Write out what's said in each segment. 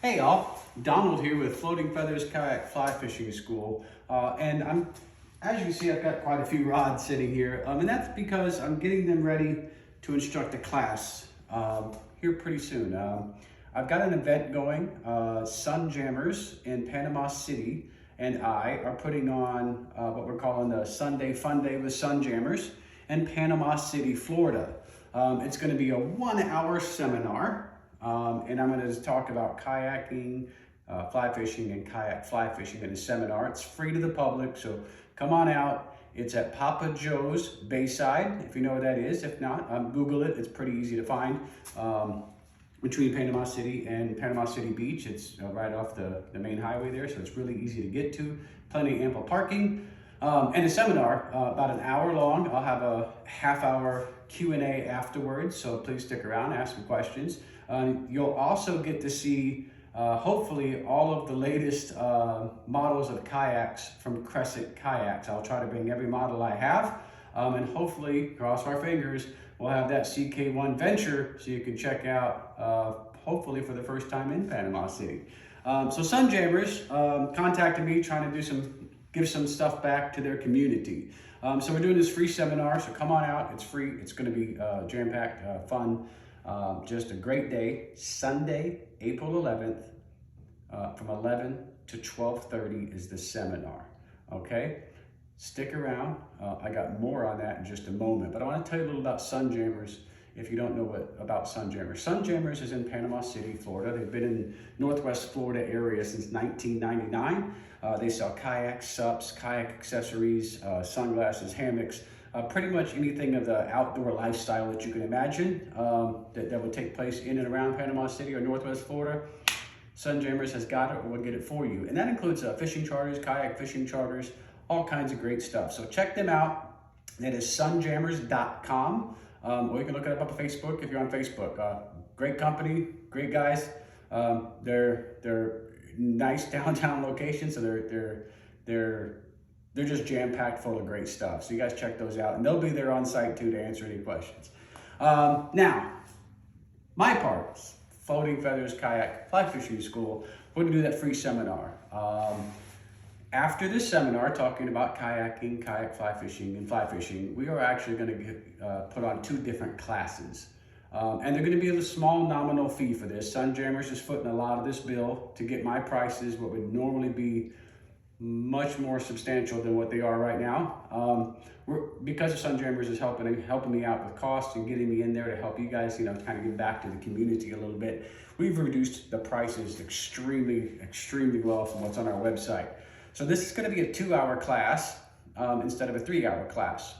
Hey y'all, Donald here with Floating Feathers Kayak Fly Fishing School. As you can see, I've got quite a few rods sitting here. And that's because I'm getting them ready to instruct a class here pretty soon. I've got an event going, Sunjammers in Panama City and I are putting on what we're calling the Sunday Fun Day with Sunjammers in Panama City, Florida. It's gonna be a 1-hour seminar. And I'm going to talk about kayaking, fly fishing, and kayak fly fishing in a seminar. It's free to the public, so come on out. It's at Papa Joe's Bayside, if you know what that is. If not, Google it. It's pretty easy to find. Between Panama City and Panama City Beach, it's right off the main highway there, so it's really easy to get to. Plenty of ample parking. And a seminar, about an hour long. I'll have a half-hour Q&A afterwards, so please stick around, ask some questions. You'll also get to see, hopefully, all of the latest models of kayaks from Crescent Kayaks. I'll try to bring every model I have, and hopefully, cross our fingers, we'll have that CK1 Venture so you can check out, hopefully for the first time in Panama City. So Sunjammers contacted me trying to give some stuff back to their community. So we're doing this free seminar, so come on out, it's free, it's gonna be jam-packed, fun, just a great day. Sunday, April 11th, from 11 to 12:30 is the seminar, okay? Stick around, I got more on that in just a moment, but I wanna tell you a little about Sunjammers if you don't know about Sunjammers. Sunjammers is in Panama City, Florida. They've been in Northwest Florida area since 1999. They sell kayaks, SUPs, kayak accessories, sunglasses, hammocks, pretty much anything of the outdoor lifestyle that you can imagine that would take place in and around Panama City or Northwest Florida. Sunjammers has got it, or we'll get it for you. And that includes fishing charters, kayak fishing charters, all kinds of great stuff. So check them out. That is sunjammers.com. Or you can look it up on Facebook if you're on Facebook. Great company, great guys. They're nice downtown locations, so they're just jam-packed full of great stuff. So you guys check those out, and they'll be there on site too to answer any questions. Now, my part, Floating Feathers Kayak Fly Fishing School, we're gonna do that free seminar. After this seminar, talking about kayaking, kayak fly fishing, and fly fishing, we are actually going to put on 2 different classes. And they're going to be a small nominal fee for this. Sunjammers is footing a lot of this bill to get my prices, what would normally be much more substantial than what they are right now. Because of Sunjammers is helping me out with costs and getting me in there to help you guys, kind of give back to the community a little bit. We've reduced the prices extremely, extremely well from what's on our website. So this is going to be a 2-hour class instead of a 3-hour class.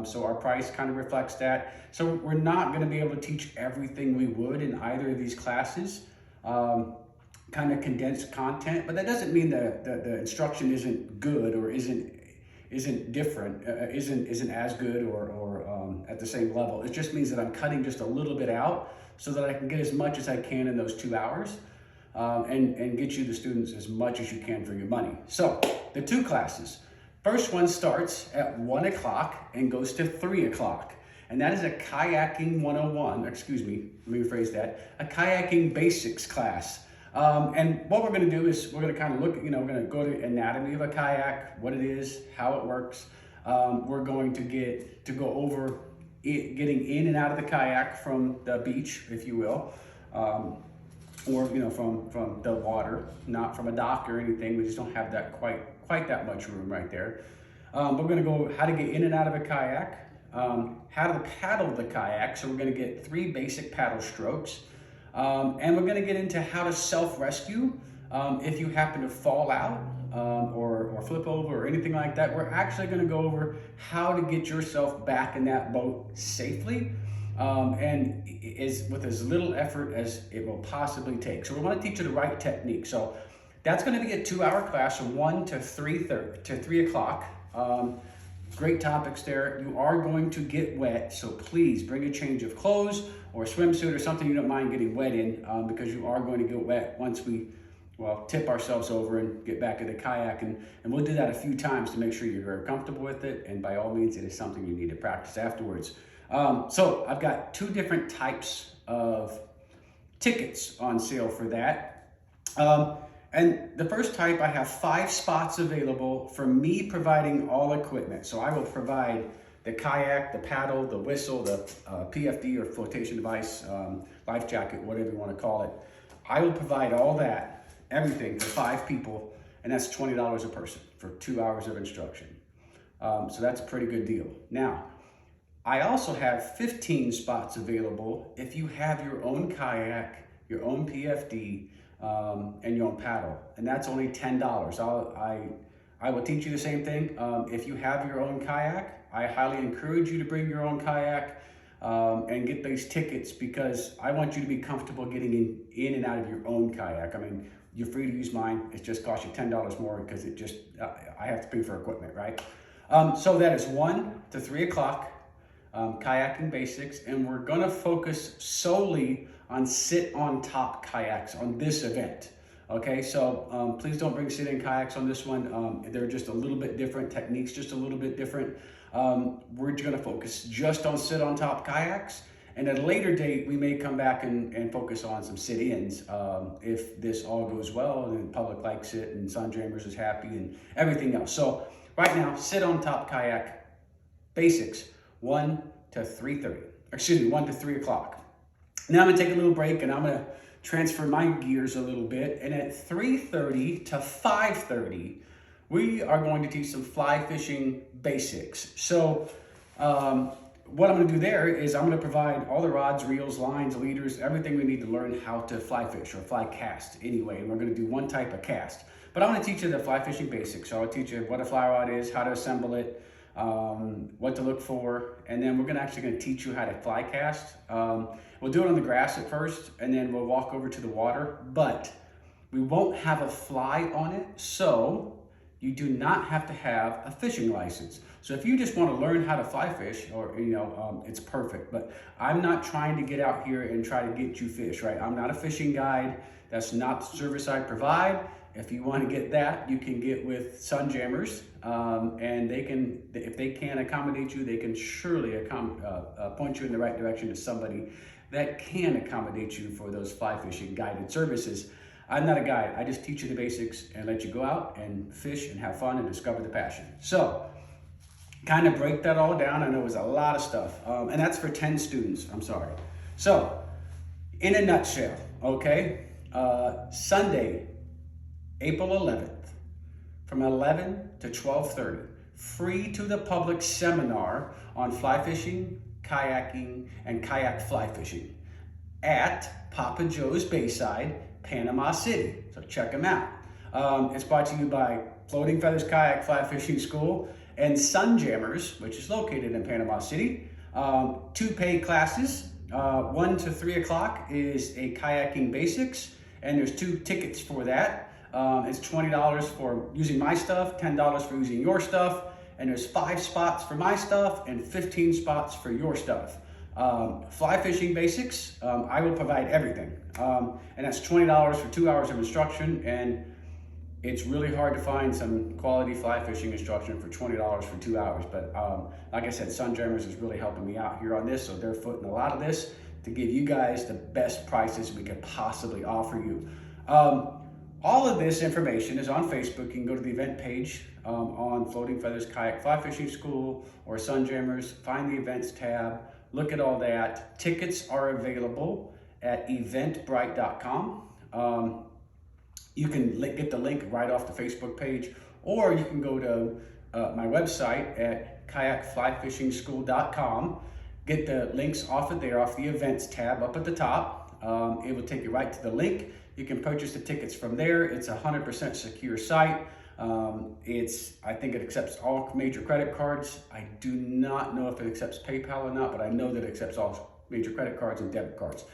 So our price kind of reflects that. So we're not going to be able to teach everything we would in either of these classes, kind of condensed content, but that doesn't mean that the instruction isn't good or isn't different, isn't as good or at the same level. It just means that I'm cutting just a little bit out so that I can get as much as I can in those 2 hours. And get you the students as much as you can for your money. So the 2 classes. First one starts at 1 o'clock and goes to 3 o'clock. And that is a kayaking 101, excuse me, let me rephrase that, a kayaking basics class. And what we're gonna do is we're gonna kind of look, we're gonna go to anatomy of a kayak, what it is, how it works. We're going to go over getting in and out of the kayak from the beach, if you will. Or from the water, not from a dock or anything. We just don't have that quite that much room right there. We're gonna go how to get in and out of a kayak, how to paddle the kayak. So we're gonna get 3 basic paddle strokes. And we're gonna get into how to self-rescue if you happen to fall out or flip over or anything like that. We're actually gonna go over how to get yourself back in that boat safely. And is with as little effort as it will possibly take. So we want to teach you the right technique. So that's going to be a 2-hour class from 1 to 3 o'clock. Great topics there. You are going to get wet, so please bring a change of clothes or a swimsuit or something you don't mind getting wet in, because you are going to get wet once we tip ourselves over and get back in the kayak. And we'll do that a few times to make sure you're very comfortable with it. And by all means, it is something you need to practice afterwards. So I've got 2 different types of tickets on sale for that. And the first type, I have 5 spots available for me providing all equipment. So I will provide the kayak, the paddle, the whistle, the PFD or flotation device, life jacket, whatever you want to call it. I will provide all that, everything for 5 people, and that's $20 a person for 2 hours of instruction. So that's a pretty good deal. Now, I also have 15 spots available if you have your own kayak, your own PFD, and your own paddle, and that's only $10. I will teach you the same thing. If you have your own kayak, I highly encourage you to bring your own kayak and get these tickets, because I want you to be comfortable getting in and out of your own kayak. I mean, you're free to use mine. It just costs you $10 more because it just I have to pay for equipment, right? So that is 1 to 3 o'clock. Kayaking basics, and we're gonna focus solely on sit on top kayaks on this event. Okay, so please don't bring sit in kayaks on this one. They're just a little bit different, techniques just a little bit different. We're gonna focus just on sit on top kayaks, and at a later date we may come back and focus on some sit-ins if this all goes well and the public likes it and Sunjammers is happy and everything else. So right now, sit on top kayak basics, 1 to 3 o'clock. Now I'm gonna take a little break and I'm gonna transfer my gears a little bit. And at 3:30 to 5:30, we are going to teach some fly fishing basics. So what I'm gonna do there is I'm gonna provide all the rods, reels, lines, leaders, everything we need to learn how to fly fish or fly cast anyway. And we're gonna do one type of cast. But I'm gonna teach you the fly fishing basics. So I'll teach you what a fly rod is, how to assemble it, what to look for, and then we're gonna teach you how to fly cast. We'll do it on the grass at first, and then we'll walk over to the water, but we won't have a fly on it, so you do not have to have a fishing license. So if you just want to learn how to fly fish, or it's perfect, but I'm not trying to get out here and try to get you fish, right? I'm not a fishing guide. That's not the service I provide. If you want to get that, you can get with Sunjammers, and they can, if they can accommodate you, they can surely point you in the right direction to somebody that can accommodate you for those fly fishing guided services. I'm not a guide. I just teach you the basics and let you go out and fish and have fun and discover the passion. So, kind of break that all down. I know it was a lot of stuff, and that's for 10 students. I'm sorry. So, in a nutshell, okay, Sunday, April 11th, from 11 to 12:30, free to the public seminar on fly fishing, kayaking, and kayak fly fishing at Papa Joe's Bayside, Panama City. So check them out. It's brought to you by Floating Feathers Kayak Fly Fishing School and Sunjammers, which is located in Panama City. 2 paid classes. 1 to 3 o'clock is a kayaking basics, and there's 2 tickets for that. It's $20 for using my stuff, $10 for using your stuff, and there's 5 spots for my stuff and 15 spots for your stuff. Fly fishing basics, I will provide everything. And that's $20 for 2 hours of instruction, and it's really hard to find some quality fly fishing instruction for $20 for 2 hours. But like I said, Sunjammers is really helping me out here on this, so they're footing a lot of this to give you guys the best prices we could possibly offer you. All of this information is on Facebook. You can go to the event page on Floating Feathers Kayak Fly Fishing School or Sunjammers, find the events tab, look at all that. Tickets are available at eventbrite.com. You can get the link right off the Facebook page, or you can go to my website at kayakflyfishingschool.com. Get the links off of there, off the events tab up at the top. It will take you right to the link. You can purchase the tickets from there. It's a 100% secure site. I think it accepts all major credit cards. I do not know if it accepts PayPal or not, but I know that it accepts all major credit cards and debit cards.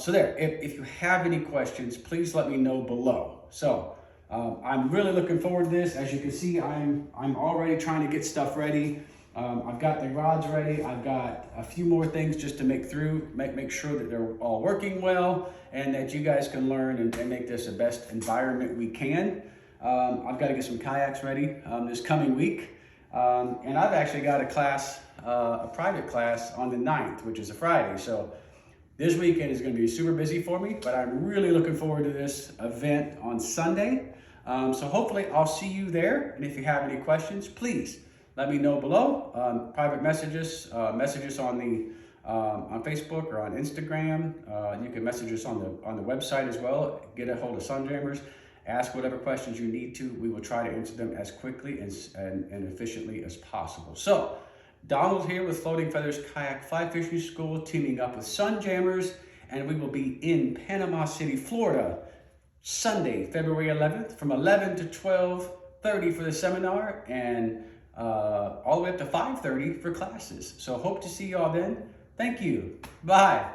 So there, if you have any questions, please let me know below. So I'm really looking forward to this. As you can see, I'm already trying to get stuff ready. I've got the rods ready. I've got a few more things just to make sure that they're all working well and that you guys can learn and make this the best environment we can. I've got to get some kayaks ready this coming week. And I've actually got a class, a private class on the 9th, which is a Friday. So This weekend is going to be super busy for me, but I'm really looking forward to this event on Sunday. So hopefully I'll see you there. And if you have any questions, please let me know below. Private messages, messages on Facebook or on Instagram. You can message us on the website as well. Get a hold of Sunjammers. Ask whatever questions you need to. We will try to answer them as quickly and efficiently as possible. So, Donald here with Floating Feathers Kayak Fly Fishing School, teaming up with Sunjammers, and we will be in Panama City, Florida, Sunday, February 11th, from 11 to 12:30 for the seminar, and all the way up to 5:30 for classes. So hope to see you all then. Thank you. Bye.